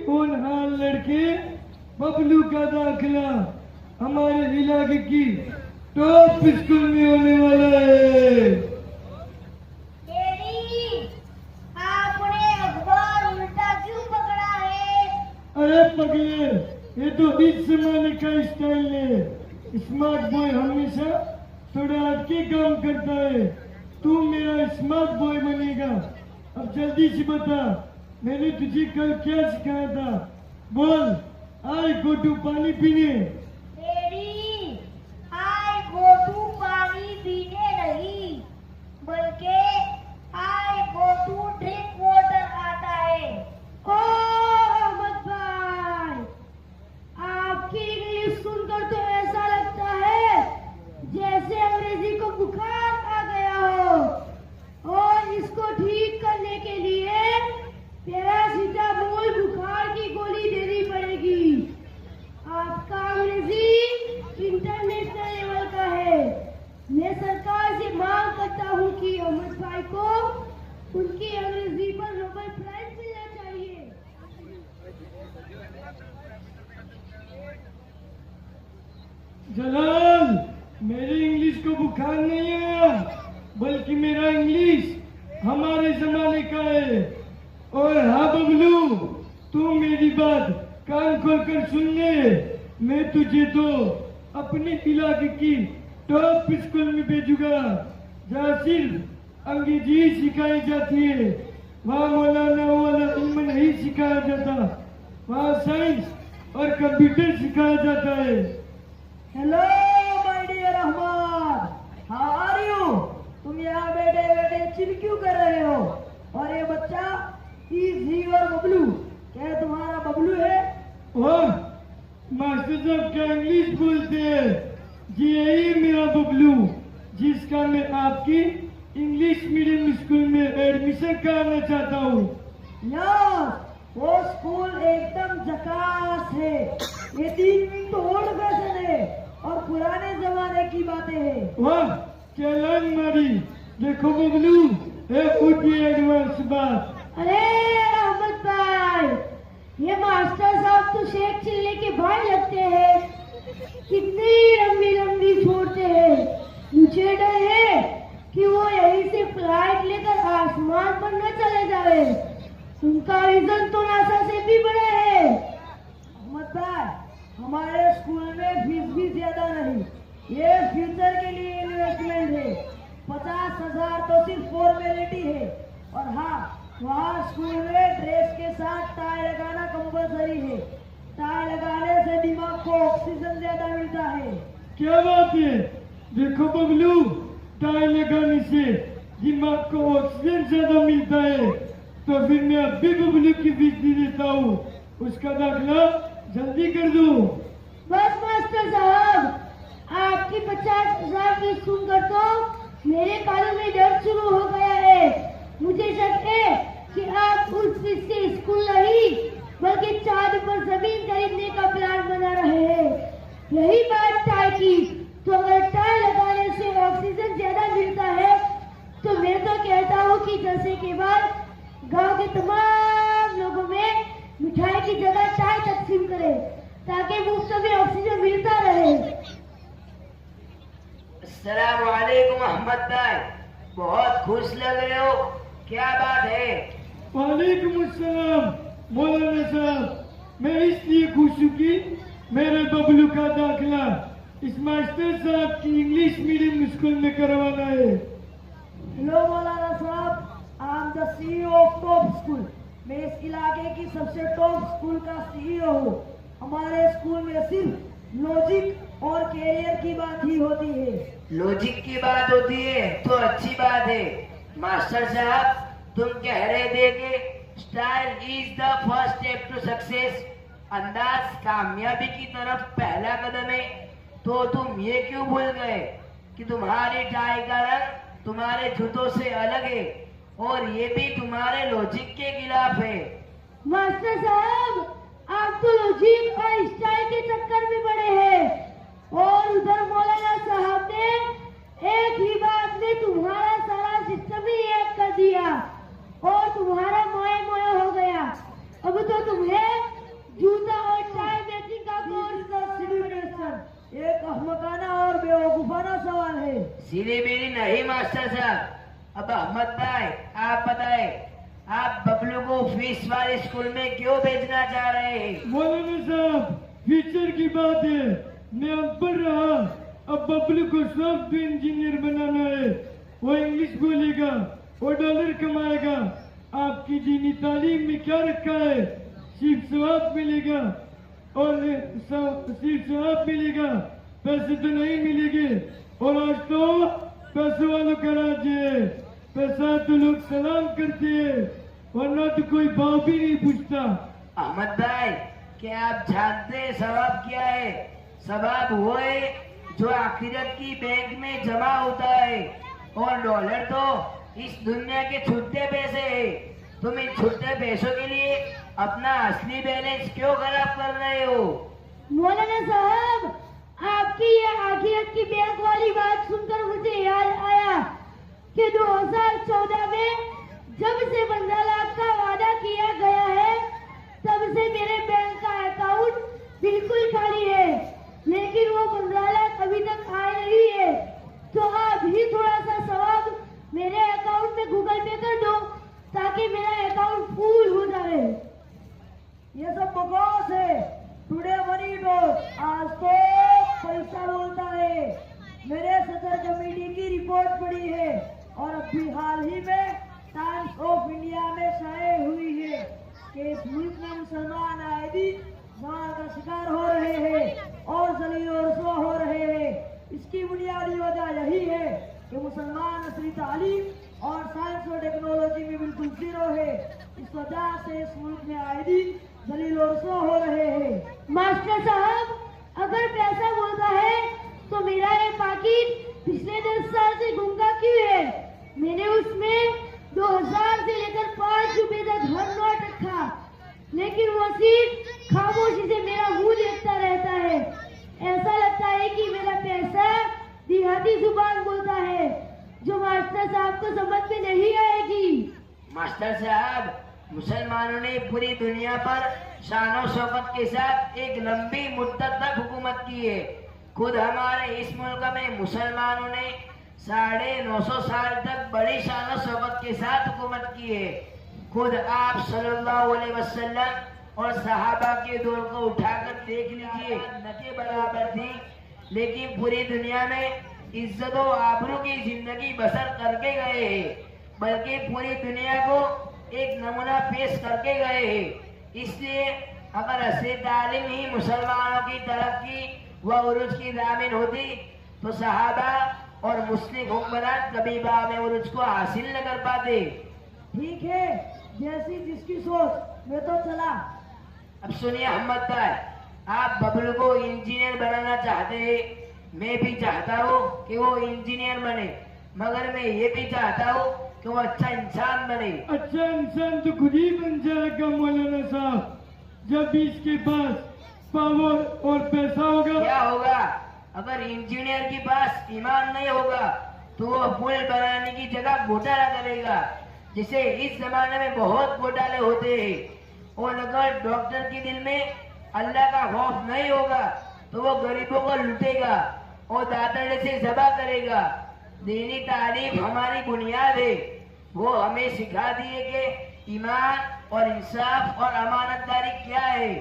होनहार लड़के बबलू का दाखिला हमारे इलाके की टॉप स्कूल में होने वाला है। डैडी, आपने अखबार उल्टा क्यों पकड़ा है? अरे पगले, ये तो इस जमाने का स्टाइल है। स्मार्ट बॉय हमेशा थोड़ा हटके काम करता है। तू मेरा स्मार्ट बॉय बनेगा। अब जल्दी से बता, मैंने तुझे कल क्या सिखाया था? बोल। आई गो टू पानी पीने। डैडी, आई गो टू पानी पीने नहीं, बल्कि आई गो टू ड्रिंक वाटर आता है। ओ अहमद भाई, आपकी इंग्लिश सुनकर तो ऐसा लगता है जैसे अंग्रेजी को बुखार आ गया हो, और इसको ठीक करने के लिए पैरासीटामोल बुखार की गोली देनी पड़ेगी। आपका अंग्रेजी इंटरनेशनल लेवल का है। मैं सरकार से मांग करता हूँ कि अहमद भाई को उनकी अंग्रेजी पर नोबेल प्राइज मिलना चाहिए। जलाल, मेरी इंग्लिश को बुखार नहीं आया, बल्कि मेरा इंग्लिश हमारे जमाने का है। और हाँ बबलू, तू मेरी बात कान खोलकर सुन ले। मैं तुझे तो अपने इलाके की टॉप स्कूल में भेजूंगा, जहाँ सिर्फ अंग्रेजी सिखाई जाती है। वहाँ मौलाना वाला इल्म नहीं सिखाया जाता, वहाँ साइंस और कंप्यूटर सिखाया जाता है। Hello my dear Ahmed, how are you? तुम यहाँ बैठे बैठे चिल क्यों कर रहे हो? और ये बच्चा इज ही और बबलू, क्या तुम्हारा बबलू है? और मास्टर साहब क्या इंग्लिश बोलते हैं? जी यही मेरा बबलू, जिसका मैं आपकी इंग्लिश मीडियम स्कूल में एडमिशन कराना चाहता हूँ। यार, वो स्कूल एकदम झकास है। ये 3 विंग तो ओल्ड फैशन है और पुराने जमाने की बातें हैं। वाह, क्या लाइन मारी। देखो बबलू, एडवांस बात। अरे अहमद भाई, ये मास्टर साहब तो शेख चिल्ले के भाई लगते हैं। कितनी लंबी लंबी छोड़ते हैं। मुझे डर है कि वो यहीं से फ्लाइट लेकर आसमान पर न चले जाए। उनका विजन तो नासा से भी बड़ा है। अहमद भाई, हमारे स्कूल में फीस भी ज्यादा नहीं, ये फ्यूचर के लिए इन्वेस्टमेंट है। 50,000 तो सिर्फ फॉर्मेलिटी है। और हाँ, वहाँ स्कूल में ड्रेस के साथ टाई लगाना कंपलसरी है। टाई लगाने से दिमाग को ऑक्सीजन ज्यादा मिलता है। क्या बात है? देखो बबलू, टाई लगाने से दिमाग को ऑक्सीजन ज्यादा मिलता है। तो फिर मैं अब भी बबलू की फीस दे देता हूँ, उसका दाखिला जल्दी कर दो। बस मास्टर साहब, आपकी 50,000 फीस सुनकर तो मेरे कानों में दर्द शुरू हो गया है। मुझे शक है कि आप उस फीस से स्कूल नहीं, बल्कि चांद पर जमीन खरीदने का प्लान बना रहे हैं। यही बात टाई की, तो अगर टाई लगाने से ऑक्सीजन ज्यादा मिलता है, तो मैं तो कहता हूँ कि जलसे के बाद गांव के तमाम लोगों में मिठाई की जगह चाय तकसीम करें, ताकि मुफ्त में ऑक्सीजन मिलता रहे। अस्सलाम वालेकुम अहमद भाई, बहुत खुश लग रहे हो, क्या बात है? वालेकुम अस्सलाम मौलाना साहब, मैं इसलिए खुश हूँ कि मेरे बबलू का दाखिला इस मास्टर साहब की इंग्लिश मीडियम स्कूल में करवाना है। हेलो मौलाना साहब, I am the CEO of top school. मैं इस इलाके की सबसे टॉप स्कूल का CEO हूँ। हमारे स्कूल में सिर्फ लॉजिक और कैरियर की बात ही होती है। लॉजिक की बात होती है तो अच्छी बात है। मास्टर साहब, तुम कह रहे थे कि style is the first step to success, अंदाज कामयाबी की तरफ पहला कदम है। तो तुम ये क्यों भूल गए कि तुम्हारी टाई का रंग तुम्हारे जूतों से अलग है और ये भी तुम्हारे लॉजिक के खिलाफ है। मास्टर साहब, आप तो लॉजिक और स्टाइल के चक्कर में पड़े हैं, और उधर मौलाना साहब ने एक ही बात में तुम्हारा सारा सिस्टम ही हैक कर दिया और तुम्हारा मोए मोए हो गया। अब तो तुम्हें अहमकाना और बेवकूफाना सवाल है। सीधी बीड़ी नहीं मास्टर साहब। अब अहमद भाई आप बताए, आप बबलू को फीस वाले स्कूल में क्यों भेजना चाह रहे हैं? मौलाना साहब, फ्यूचर की बात है, मैं अब पढ़ रहा, अब बबलू को सॉफ्टवेयर इंजीनियर बनाना है। वो इंग्लिश बोलेगा, वो डॉलर कमाएगा। आपकी दीनी तालीम में क्या रखा है? सिर्फ सवाब मिलेगा, और सिर्फ सवाब मिलेगा, पैसे तो नहीं मिलेंगे। और आज तो पैसे वालों का राज है, पैसा तो लोग सलाम करते हैं, वरना तो कोई भाव भी नहीं पूछता। अहमद भाई, क्या आप जानते हैं सवाब क्या है? सवाब वो है जो आखिरत की बैंक में जमा होता है, और डॉलर तो इस दुनिया के छुट्टे पैसे है। तुम इन छुट्टे पैसों के लिए अपना असली बैलेंस क्यों खराब कर रहे हो? मौलाना साहब, आपकी ये आखिरत की बैंक वाली बात सुनकर मुझे याद आया कि 2014 में जब से 15 लाख का वादा किया गया है, तब से मेरे बैंक का अकाउंट बिल्कुल खाली है, लेकिन वो 15 लाख अभी तक आए नहीं है। तो आप ही थोड़ा सा सवाब मेरे अकाउंट में गूगल पे कर दो, ताकि मेरा अकाउंट फुल हो जाए। ये सब बकवास है। टुडे मनी टॉक, आज तो पैसा बोलता है। मेरे सदर कमेटी की रिपोर्ट पड़ी है, और अभी हाल ही में टाइम्स ऑफ इंडिया में शाये हुई है कि इस मुल्क में मुसलमान आए दिन जान का शिकार हो रहे हैं और जलील और रुसवा हो रहे हैं। इसकी बुनियादी वजह यही है कि मुसलमान असली तालीम और साइंस और टेक्नोलॉजी में बिल्कुल जीरो है। इस वजह से इस मुल्क में आए दिन जलील और रुसवा हो रहे हैं। मास्टर साहब, अगर पैसा बोलता है तो मेरा ये पाकिट पिछले 10 साल से गुंगा क्यों है? मैंने उसमें 2000 से लेकर 5 रुपए तक हर नोट रखा, लेकिन वो सिर्फ खामोशी से मेरा मुंह देखता रहता है। ऐसा लगता है कि मेरा पैसा देहाती जुबान बोलता है, जो मास्टर साहब को समझ में नहीं आएगी। मास्टर साहब, मुसलमानों ने पूरी दुनिया पर शान शौकत के साथ एक लंबी मुद्दत तक हुकूमत की है। खुद हमारे इस मुल्क में मुसलमानों ने 950 साल तक बड़ी शान शौकत के साथ हुकूमत की है। खुद आप सल्लल्लाहु अलैहि वसल्लम और सहाबा के दौर को उठाकर देख लीजिए, न के बराबर थी, लेकिन पूरी दुनिया में इज्जत और आबरू की जिंदगी बसर करके गए हैं, बल्कि पूरी दुनिया को एक नमूना पेश करके गए हैं। इसलिए अगर असली तालीम ही मुसलमानों की तरक्की व उरूज की दामिन होती, तो सहाबा और मुस्लिम हुक्मरान कभी बाब उरूज को हासिल न कर पाते। ठीक है, जैसी जिसकी सोच, मैं तो चला। अब सुनिए अहमद भाई, आप बबलू को इंजीनियर बनाना चाहते हैं, मैं भी चाहता हूँ कि वो इंजीनियर बने, मगर मैं ये भी चाहता हूँ कि वो अच्छा इंसान बने। अच्छा इंसान तो खुद ही बन जाएगा मौलाना साहब, जब भी इसके पास पावर और पैसा होगा। क्या होगा? अगर इंजीनियर के पास ईमान नहीं होगा तो वो पुल बनाने की जगह घोटाला करेगा, जिसे इस जमाने में बहुत घोटाले होते हैं। और अगर डॉक्टर के दिल में अल्लाह का खौफ नहीं होगा तो वो गरीबों को लूटेगा और दातरड़े से जबा करेगा। दीनी तालीम हमारी बुनियाद है, वो हमें सिखा दी है कि ईमान और इंसाफ और अमानतदारी क्या है,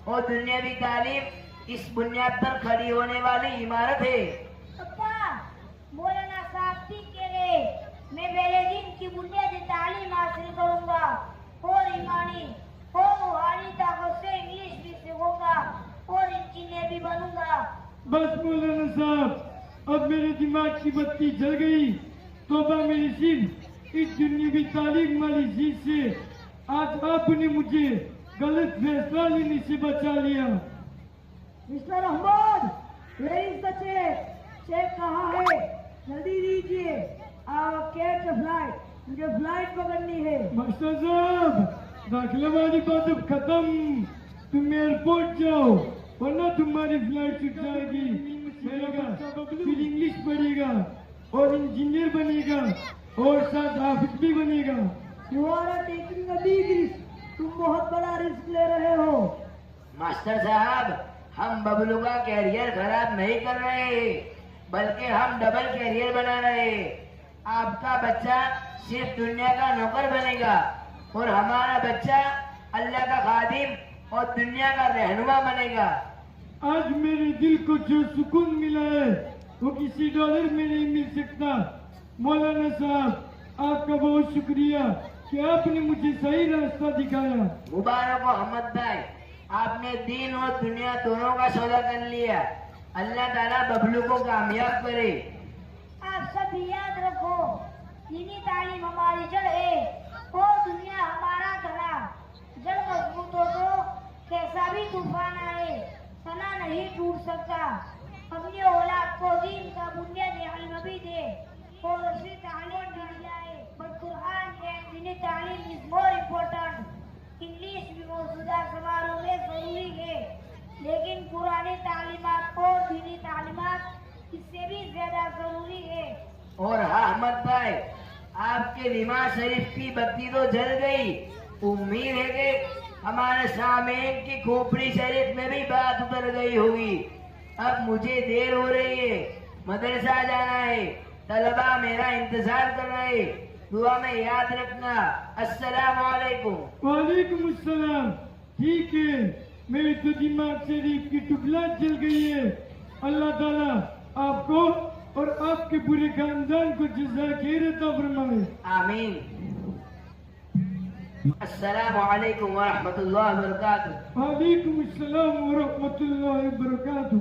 और दुनियावी तालीम इस बुनियाद पर खड़ी होने वाली इमारत है। पप्पा, मौलाना साहब ठीक कह रहे। मैं पहले दिन की बुनियादी तालीम हासिल करूंगा और ईमानी और रूहानी ताकत से इंग्लिश भी सीखूंगा और इंजीनियर भी बनूंगा। बस मौलाना साहब, अब मेरे दिमाग की बत्ती जल गई। तौबा मेरी सिर्फ इस दुनियावी तालीम वाली चीज से आज आपने मुझे गलत फैसला लेने से बचा लिया। Mister Ahmed, where is the cheque? Cheque कहाँ है? जल्दी दीजिए। कैच फ्लाइट, मुझे फ्लाइट पकड़नी है। मास्टर साहब, दाखिला वाली बात अब खत्म, तुम एयरपोर्ट जाओ, वरना तुम्हारी फ्लाइट छूट जाएगी। मेरा बच्चा फिर इंग्लिश पढ़ेगा और इंजीनियर बनेगा और साथ हाफिज भी बनेगा। You are taking a big risk. तुम बहुत बड़ा रिस्क ले रहे हो। मास्टर साहब, हम बबलू का कैरियर खराब नहीं कर रहे हैं, बल्कि हम डबल कैरियर बना रहे हैं। आपका बच्चा सिर्फ दुनिया का नौकर बनेगा और हमारा बच्चा अल्लाह का खादिम और दुनिया का रहनुमा बनेगा। आज मेरे दिल को जो सुकून मिला है वो किसी डॉलर में नहीं मिल सकता। मौलाना साहब, आपका बहुत शुक्रिया कि आपने मुझे सही रास्ता दिखाया। मुबारक हो अहमद भाई, आपने दीन और दुनिया दोनों का सौदा कर लिया। अल्लाह ताला बबलू को कामयाब करे। आप सब याद रखो, दीनी तालीम हमारी जड़ है और दुनिया हमारा धड़ा। जड़ मजबूत हो तो कैसा भी तूफान आए तना नहीं टूट सकता। अपनी औलाद को दीन का बुनियादी इल्म भी दे और उसे तालीम दी जाए। But Quran and दीनी तालीम is more important. इंग्लिश भी मौजूदा सवालों में जरूरी है, लेकिन पुरानी तालीमात और दीनी तालीमात इससे भी ज्यादा जरूरी है। और हाँ अहमद भाई, आपके निमाज शरीफ की बत्ती तो जल गई। उम्मीद है कि हमारे सामईन की खोपड़ी शरीफ में भी बात उतर गई होगी। अब मुझे देर हो रही है, मदरसा जाना है। तलबा मेरा इंतजार कर रहे हैं। दुआ में याद रखना। अस्सलाम वालेकुम। वालेकुम अस्सलाम। ठीक है, मेरे तो दिमाग शरीफ की टुकड़ा जल गई है। अल्लाह ताला आपको और आपके पूरे खानदान को जज़ा खैर अता फरमाए। आमीन। अस्सलाम वालेकुम व रहमतुल्लाहि व बरकातुहू। वालेकुम अस्सलाम व रहमतुल्लाहि व बरकातुहू।